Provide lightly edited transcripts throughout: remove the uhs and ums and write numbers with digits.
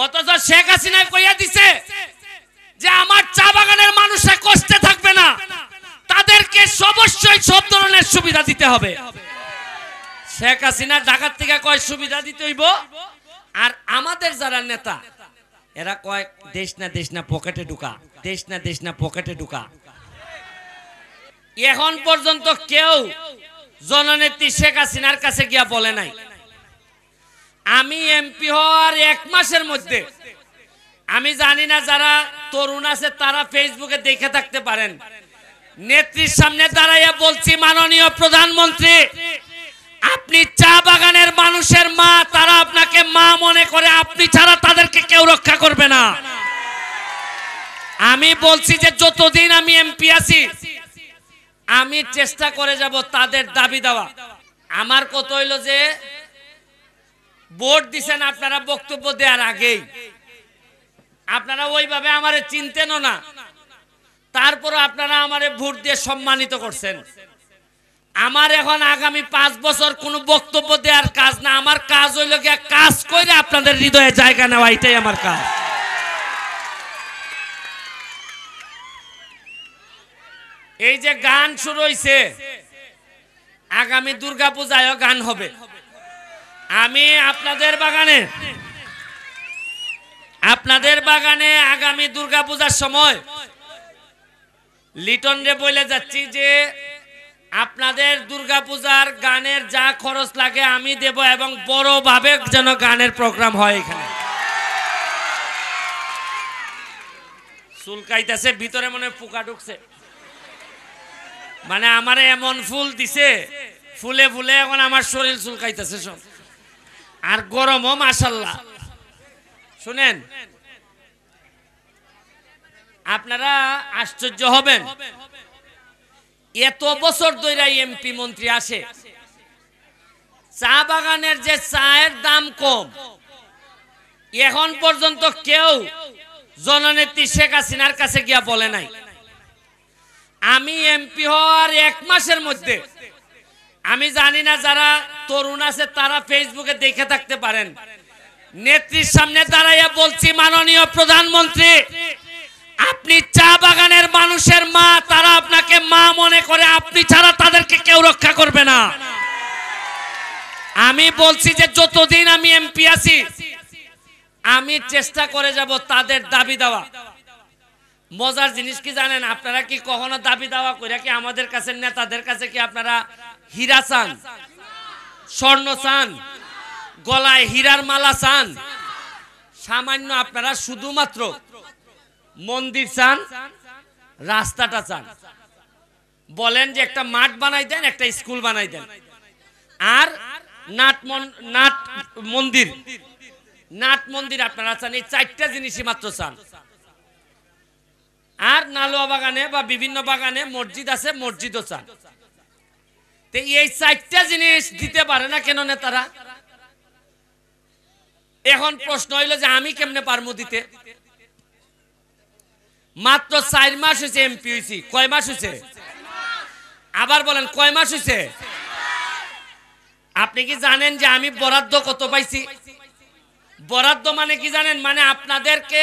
অথচ শেখ হাসিনা কইয়া দিছে যে আমার চা বাগানের মানুষরা কষ্টে থাকবে না, তাদেরকে অবশ্যই সব ধরনের সুবিধা দিতে হবে। শেখ হাসিনা ঢাকা থেকে কয় সুবিধা দিতে হইব, আর আমাদের যারা নেতা এরা কয় দেশ না পকেটে ঢুকা, দেশ না পকেটে ঢুকা। এখন পর্যন্ত কেউ জননেত্রী শেখ হাসিনার কাছে গিয়া বলে নাই আমি এমপি হওয়ার 1 মাসের মধ্যে, আমি জানি না যারা তরুণ আছে তারা ফেসবুকে দেখে থাকতে পারেন, নেত্রীর সামনে দাঁড়াইয়া বলছি মাননীয় প্রধানমন্ত্রী আপনি চা বাগানের মানুষের মা, তারা আপনাকে মা মনে করে, আপনি ছাড়া তাদেরকে কেউ রক্ষা করবে না। আমি বলছি যে যতদিন আমি এমপি আছি আমি চেষ্টা করে যাব তাদের দাবি দেওয়া। আমার কথা হইল যে ভোট দিছেন আপনারা বক্তব্য দেওয়ার আগেই, আপনারা ওইভাবে আমারে চিনতেনও না, তারপরও আপনারা আমারে ভোট দিয়ে সম্মানিত করছেন। আমার এখন আগামী 5 বছর কোনো বক্তব্য দেওয়ার কাজ না, আমার কাজ হইল গিয়া কাজ করে আপনাদের হৃদয়ে জায়গা নেওয়া, এটাই আমার কাজ। এই যে গান শুরু হইছে, আগামী দুর্গাপূজায়ও গান হবে। আমি আপনাদের বাগানে আগামী দুর্গাপূজার সময় লিটন রে বলে যাচ্ছি যে আপনাদের দুর্গাপূজার গানের যা খরচ লাগে আমি দেব, এবং বড়ভাবে যেন গানের প্রোগ্রাম হয়। এখানে চুলকাইতেছে, ভিতরে মনে পোকা ঢুকছে, মানে আমারে এমন ফুল দিছে, ফুলে ফুলে এখন আমার শরীর চুলকাইতেছে সব, আর গরমও মাশাআল্লাহ। শুনেন, আপনারা আশ্চর্য হবেন, এত বছর ধরে এমপি মন্ত্রী আসে, চা বাগানের যে চায়ের দাম কম, এখন পর্যন্ত কেউ জননেত্রী শেখ হাসিনার কাছে গিয়া বলে নাই আমি এমপি হওয়ার 1 মাসের মধ্যে, আমি জানি না যারা তরুণ আছে তারা ফেসবুকে দেখে থাকতে পারেন, নেত্রীর সামনে দাঁড়াইয়া বলছি মাননীয় প্রধানমন্ত্রী আপনি চা বাগানের মানুষের মা, তারা আপনাকে মা মনে করে, আপনি ছাড়া তাদেরকে কেউ রক্ষা করবে না। আমি বলছি যে যতদিন আমি এমপি আছি আমি চেষ্টা করে যাব তাদের দাবি দেওয়া। মজার জিনিস কি জানেন, আপনারা কি কখনো দাবি দাওয়া করে কি আমাদের কাছে নেতাদের কাছে কি আপনারা হীরা চান, স্বর্ণ চান, গলায় হীরার মালা চান? সামান্য আপনারা শুধুমাত্র মন্দির চান, রাস্তাটা চান, বলেন যে একটা মাঠ বানাই দেন, একটা স্কুল বানাই দেন, আর নাট মন্দির আপনারা চান। এই 4টা জিনিসই মাত্র চান। আর নালুয়া বাগানে বা বিভিন্ন বাগানে মসজিদ আছে, মসজিদও চান। তো এই 4টা জিনিস দিতে পারে না কেন নেতারা? এখন প্রশ্ন হইল যে আমি কেমনে পারমু দিতে? মাত্র 4 মাস হয়েছে এমপি হয়েছি। কয় মাস হয়েছে? আবার বলেন কয় মাস হয়েছে? আপনি কি জানেন যে আমি বরাদ্দ কত পাইছি? বরাদ্দ মানে কি জানেন? মানে আপনাদেরকে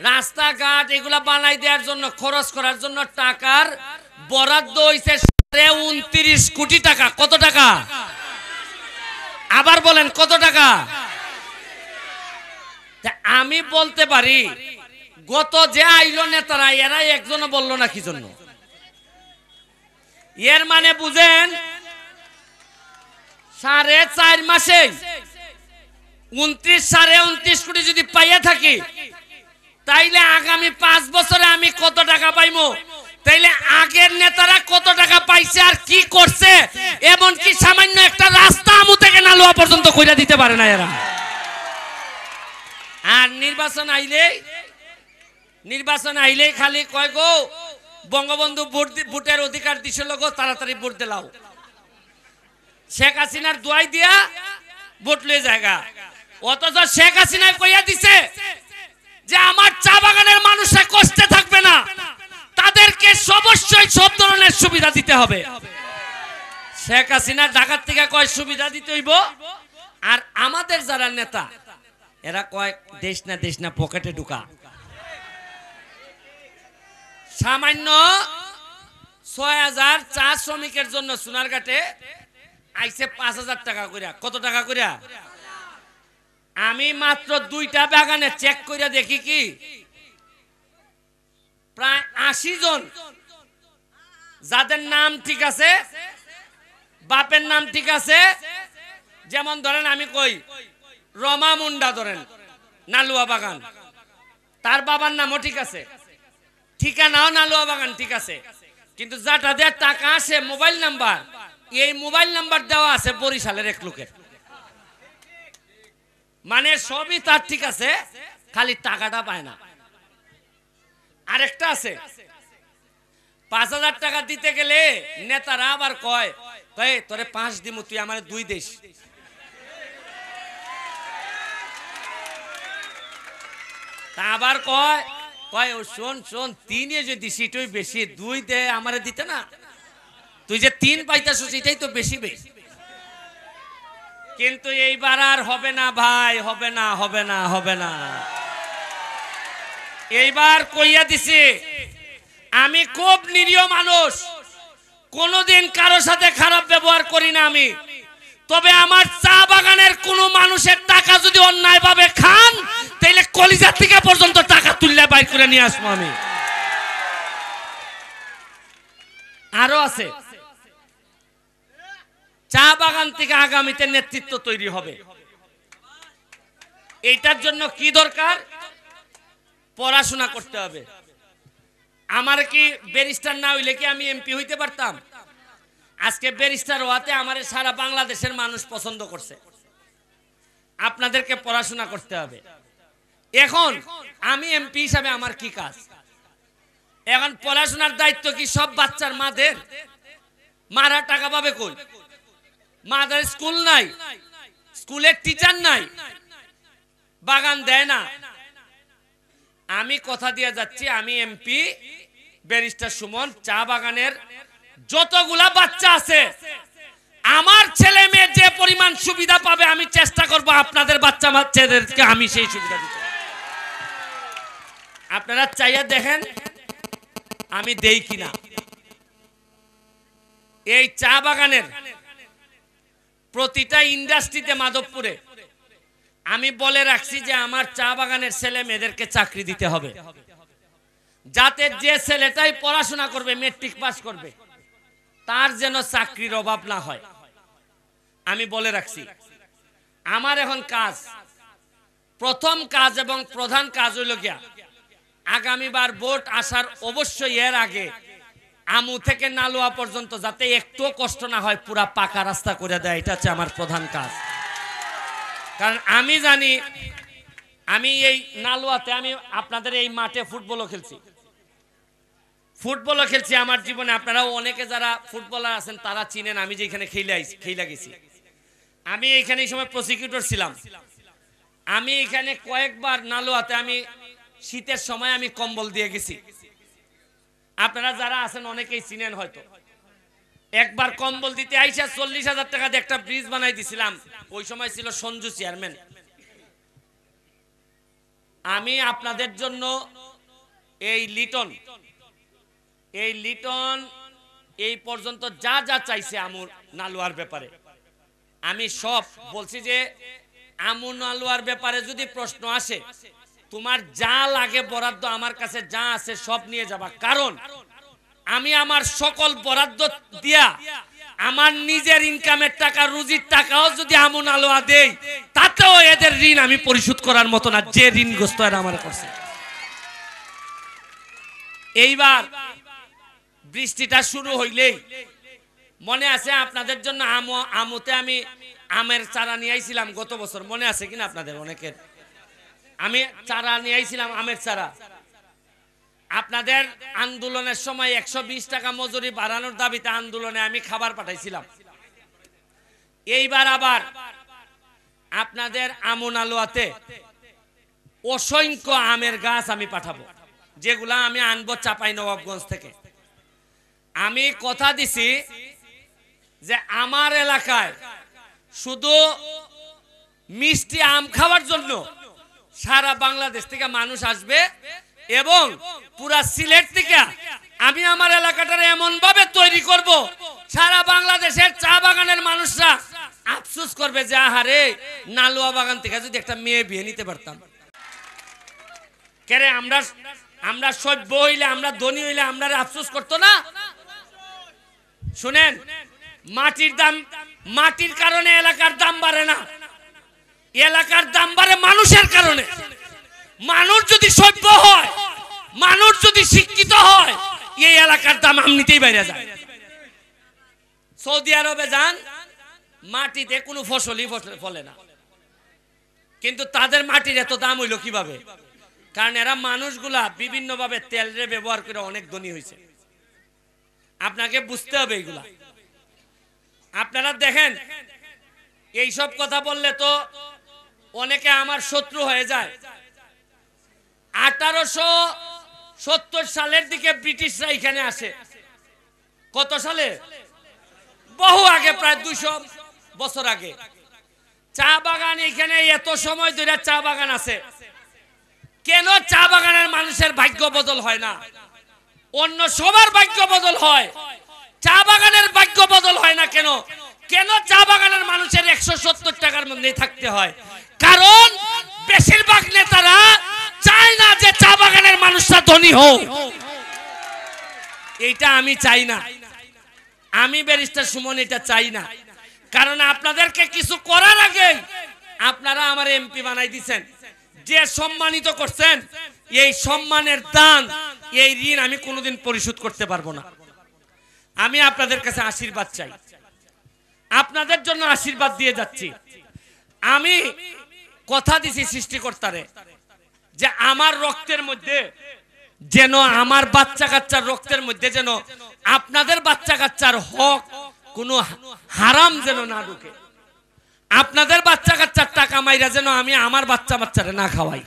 রাস্তাঘাট এগুলা বানাই দেওয়ার জন্য, খরচ করার জন্য টাকার বরাদ্দ হইছে 29 কোটি টাকা। কত টাকা? আবার বলেন কত টাকা? আমি বলতে পারি গত যে আইলো নেতারা, এরা একজনও বললো না কি জন্য। এর মানে বুঝেন 4.5 মাসে 29 কোটি যদি পাইয়া থাকি, তাইলে আগামী 5 বছরে আমি কত টাকা পাইমো? তাইলে আগের নেতারা কত টাকা পাইছে আর কি করছে, এমনকি সামান্য একটা রাস্তা আমু থেকে নালুয়া পর্যন্ত কইরা দিতে পারে না এরা। আর নির্বাচন আইলেই খালি কয় গো বঙ্গবন্ধু ভোটের অধিকার দিছিল গো, তাড়াতাড়ি ভোট দিলাও। শেখ হাসিনার দোয়াই দিয়া ভোট লয়ে জায়গা। অথচ শেখ হাসিনা কইয়া দিছে যে আমার চা বাগানের মানুষরা কষ্টে থাকবে না, তাদেরকে অবশ্যই সব ধরনের সুবিধা দিতে হবে। শেখ হাসিনা ঢাকা থেকে কয় সুবিধা দিতে হইব, আর আমাদের যারা নেতা এরা কয় দেশ না পকেটে ঢুকা। সামান্য ৬,০০০ চা শ্রমিকের জন্য সোনারঘাটে আইছে ৫,০০০ টাকা কইরা। কত টাকা কইরা? আমি মাত্র ২টা বাগানে চেক কইরা দেখি কি প্রায় ৮০ জন যাদের নাম ঠিক আছে, বাপের নাম ঠিক আছে, যেমন ধরেন আমি কই রমা মুন্ডা ধরেন নালুয়া বাগান, তার বাবার নামও ঠিক আছে, ঠিকানাও নালুয়া বাগান ঠিক আছে, কিন্তু যাটা দেওয়ার টাকা আসে মোবাইল নাম্বার, এই মোবাইল নাম্বার দেওয়া আছে বরিশালের এক লোকের। মানে সবই তার ঠিক আছে, খালি টাকাটা পায় না। আরেকটা আছে ৫,০০০ টাকা দিতে গেলে নেতারা আবার কয় তোরে ৫ দিমু, তুই আমার ২ দেশ। তা আবার কয় ও শোন ৩ যদি সিটই বেশি, ২ দে আমারে দিতে না, তুই যে ৩ পাইতাছ সেটাই তো বেশি বেশি। কিন্তু এইবার আর হবে না ভাই, হবে না। এইবার কইয়া দিছি আমি খুব নিরীহ মানুষ, কোনোদিন কারো সাথে খারাপ ব্যবহার করি না আমি। তবে আমার চা বাগানের কোন মানুষের টাকা যদি অন্যায় ভাবে খান, তাহলে কলিজা থেকে পর্যন্ত টাকা তুললে বাইর করে নিয়ে আসবো আমি। আরো আছে, চা বাগান থেকে আগামীতে নেতৃত্ব তৈরি হবে। এইটার জন্য কি দরকার? পড়াশোনা করতে হবে। আমার কি ব্যারিস্টার না হইলে কি আমি এমপি হইতে পারতাম? আজকে ব্যারিস্টার হওয়াতে আমার সারা বাংলাদেশের মানুষ পছন্দ করছে। আপনাদেরকে পড়াশোনা করতে হবে। এখন আমি এমপি হিসাবে আমার কি কাজ? এখন পড়াশোনার দায়িত্ব কি সব বাচ্চার মাদের? মারা টাকা পাবে কই? মাদের স্কুল নাই, স্কুলের টিচার নাই, বাগান দেয় না। আমি কথা দিয়ে যাচ্ছি, আমি এমপি ব্যারিস্টার সুমন, চা বাগানের যতগুলা বাচ্চা আছে আমার ছেলে মেয়ে যে পরিমাণ সুবিধা পাবে, আমি চেষ্টা করব আপনাদের বাচ্চাদেরকে আমি সেই সুবিধা দিতে। আপনারা চাইয়া দেখেন আমি দেই কিনা। এই চা বাগানের প্রতিটা ইন্ডাস্ট্রিতে মাধবপুরে আমি বলে রাখছি যে আমার চা বাগানের ছেলে মেয়েদেরকে চাকরি দিতে হবে, যাতে যে ছেলেটাই পড়াশোনা করবে, মেট্রিক পাস করবে, তার যেন চাকরির অভাব না হয়। আমি বলে রাখছি আমার এখন কাজ, প্রথম কাজ এবং প্রধান কাজ হইল গিয়া আগামীবার ভোট আসার অবশ্যই এর আগে আমু থেকে নালুয়া পর্যন্ত যাতে একটু কষ্ট না হয়, পুরা পাকা রাস্তা করে দেয়। এটা হচ্ছে আমার প্রধান কাজ। কারণ আমি জানি আমি এই নালুয়াতে আমি আপনাদের এই মাঠে ফুটবলও খেলছি আমার জীবনে। আপনারাও অনেকে যারা ফুটবলার আছেন তারা চিনেন আমি যেখানে খেলা গেছি। আমি এইখানে এই সময় প্রসিকিউটর ছিলাম। আমি এখানে কয়েকবার নালুয়াতে আমি শীতের সময় আমি কম্বল দিয়ে গেছি। আপনারা যারা আছেন অনেকেই চিনেন হয়তো। একবার কম্বল দিতে আইসা 40,000 টাকা দিয়ে একটা ব্রিজ বানাই দিছিলাম। ওই সময় ছিল সঞ্জু চেয়ারম্যান। আমি আপনাদের জন্য এই লিটন এই পর্যন্ত যা যা চাইছে আমুর নালুয়ার ব্যাপারে আমি সব বলছি যে আমু নালুয়ার ব্যাপারে যদি প্রশ্ন আসে, তোমার যা লাগে বরাদ্দ আমার কাছে যা আছে সব নিয়ে যাবা। কারণ আমি আমার সকল বরাদ্দ দিয়া আমার নিজের ইনকামের টাকা, রুজির টাকাও যদি আমু নালুয়া দেই, তাতেও এদের ঋণ আমি পরিশোধ করার মতো না, যে ঋণগ্রস্ত এরা আমার করছে। এইবার বৃষ্টিটা শুরু হইলেই মনে আছে আপনাদের জন্য আমুতে আমি আমের চারা নিয়ে আইছিলাম গত বছর, মনে আছে কিনা আপনাদের অনেকের? আমি চারা নিয়ে আইছিলাম, আমের চারা। আপনাদের আন্দোলনের সময় 120 টাকা মজুরি বাড়ানোর দাবিতে আন্দোলনে আমি খাবার পাঠাইছিলাম। এইবার আবার আপনাদের আমু নালুয়াতে অসংখ্য আমের গাছ আমি পাঠাবো, যেগুলা আমি আনবো চাঁপাইনবাবগঞ্জ থেকে। আমি কথা দিছি যে আমার এলাকায় শুধু মিষ্টি আম খাওয়ার জন্য সারা বাংলাদেশ থেকে মানুষ আসবে এবং পুরা সিলেট থেকে আমি আমার এলাকাটার এমন ভাবে তৈরি করব সারা বাংলাদেশের চা বাগানের মানুষরা আফসোস করবে যে আহারে নালুয়া বাগান থেকে যদি একটা মেয়ে বিয়ে নিতে পারতাম। কেরে আমরা সভ্য হইলে, আমরা ধনী হইলে আমরা আফসোস করতো না? শুনেন, মাটির কারণে এলাকার দাম বাড়ে না, এলাকার দাম বাড়ে মানুষের কারণে। মানুষ যদি সভ্য হয়, মানুষ যদি শিক্ষিত হয়, এই এলাকার দাম এমনিতেই বাইরে যায়। সৌদি আরবে যান, মাটিতে কোনো ফসলই ফলে না, কিন্তু তাদের মাটির এত দাম হইল কিভাবে? কারণ এরা মানুষগুলা বিভিন্ন ভাবে তেলের ব্যবহার করে অনেক ধনী হয়েছে। আপনাকে বুঝতে হবে এইগুলা। আপনারা দেখেন, এই সব কথা বললে তো অনেকে আমার শত্রু হয়ে যায়। 1870 সালের দিকে ব্রিটিশরা এখানে আসে। কত সালে? বহু আগে, প্রায় 200 বছর আগে। চা বাগান এখানে এত সময় ধরে চা বাগান আছে, কেন চা বাগানের মানুষের ভাগ্য বদল হয় না? অন্য সবার ভাগ্য বদল হয়, চা বাগানের ভাগ্য বদল হয় না কেন? কেন চা বাগানের মানুষের 170 টাকার মধ্যে থাকতে হয়? কারণ বেশিরভাগ নেতারা চায় না যে চা বাগানের মানুষরা ধনী হোক। এইটা আমি চাই না, আমি ব্যারিস্টার সুমন এটা চাই না। কারণ আপনাদেরকে কিছু করার আগে আপনারা আমার এমপি বানাই দিয়েছেন, যে সম্মানিত করছেন, এই সম্মানের দান, এই ঋণ আমি কোনোদিন পরিশোধ করতে পারবো না। আমি আপনাদের কাছে আশীর্বাদ চাই, আপনাদের জন্য আশীর্বাদ দিয়ে যাচ্ছি। আমি কথা দিছি সৃষ্টিকর্তারে যে আমার রক্তের মধ্যে যেন, আমার বাচ্চা কাচ্চার রক্তের মধ্যে যেন আপনাদের বাচ্চা কাচ্চার হক কোনো হারাম যেন না ঢুকে। আপনাদের বাচ্চা কাচ্চার টাকা মাইরা যেন আমি আমার বাচ্চা বাচ্চারে না খাওয়াই।